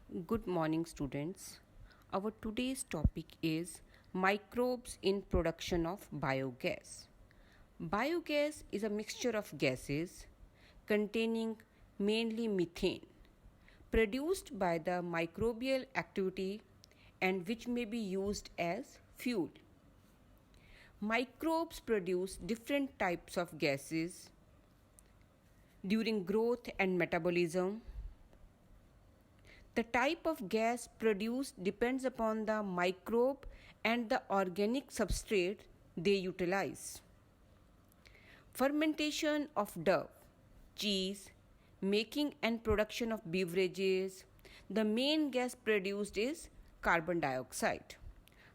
Good morning, students. Our today's topic is microbes in production of biogas. Biogas is a mixture of gases containing mainly methane, produced by the microbial activity and which may be used as fuel. Microbes produce different types of gases during growth and metabolism. The type of gas produced depends upon the microbe and the organic substrate they utilize. Fermentation of dough, cheese, making and production of beverages, the main gas produced is carbon dioxide.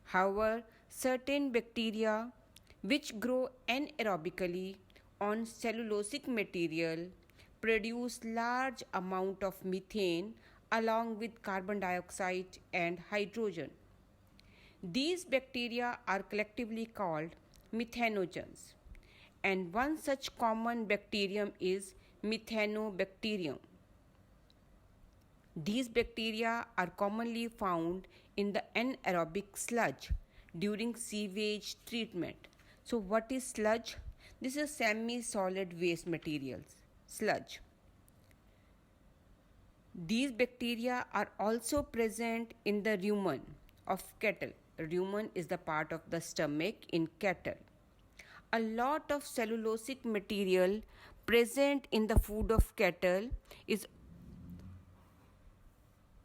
However, certain bacteria which grow anaerobically on cellulosic material produce large amount of methane along with carbon dioxide and hydrogen. These bacteria are collectively called methanogens, and one such common bacterium is Methanobacterium. These bacteria are commonly found in the anaerobic sludge during sewage treatment. So, what is sludge? This is semi-solid waste materials, sludge. These bacteria are also present in the rumen of cattle. Rumen is the part of the stomach in cattle. A lot of cellulosic material present in the food of cattle is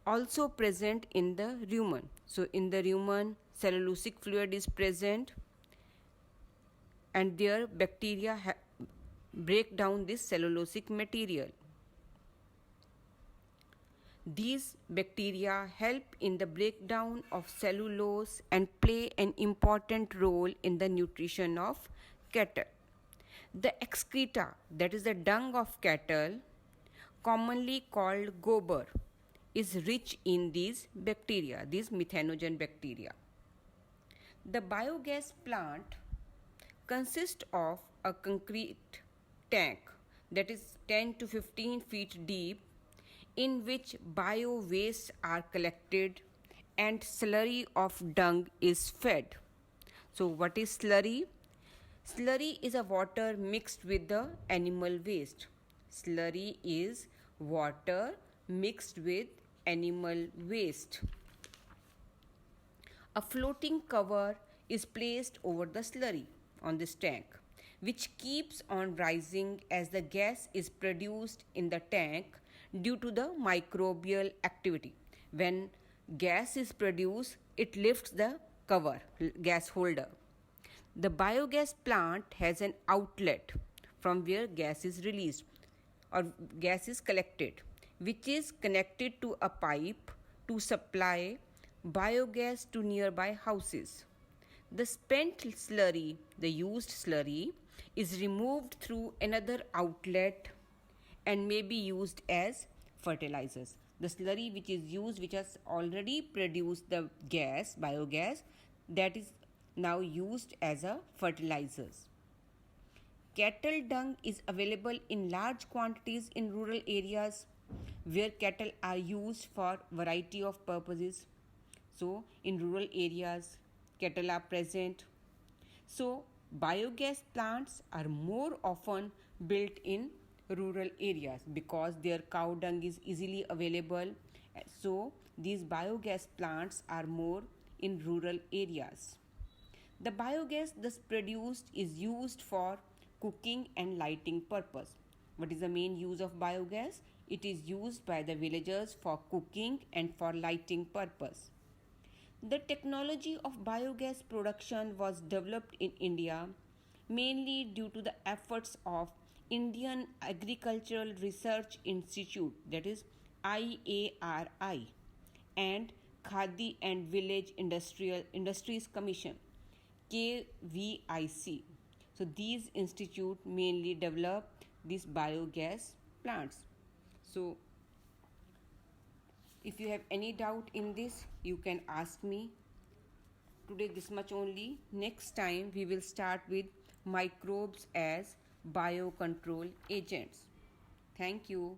also present in the rumen. So, in the rumen, cellulosic fluid is present, and their bacteria break down this cellulosic material. These bacteria help in the breakdown of cellulose and play an important role in the nutrition of cattle. The excreta, that is the dung of cattle, commonly called gobar, is rich in these bacteria, these methanogen bacteria. The biogas plant consists of a concrete tank that is 10 to 15 feet deep, in which bio waste are collected and slurry of dung is fed. So, what is slurry? Slurry is a water mixed with the animal waste. Slurry is water mixed with animal waste. A floating cover is placed over the slurry on this tank, which keeps on rising as the gas is produced in the tank due to the microbial activity. When gas is produced, it lifts the cover, gas holder. The biogas plant has an outlet from where gas is released or gas is collected, which is connected to a pipe to supply biogas to nearby houses. The spent slurry, the used slurry, is removed through another outlet and may be used as fertilizers. The slurry which is used, which has already produced the gas, biogas, that is now used as a fertilizers. Cattle dung is available in large quantities in rural areas where cattle are used for variety of purposes. So, in rural areas, cattle are present. So, biogas plants are more often built in rural areas because their cow dung is easily available. So, these biogas plants are more in rural areas. The biogas thus produced is used for cooking and lighting purpose. What is the main use of biogas? It is used by the villagers for cooking and for lighting purpose. The technology of biogas production was developed in India mainly due to the efforts of Indian Agricultural Research Institute, that is IARI, and Khadi and Village Industries Commission, KVIC. So these institutes mainly develop these biogas plants. So if you have any doubt in this, you can ask me. Today this much only. Next time we will start with microbes as biocontrol agents. Thank you.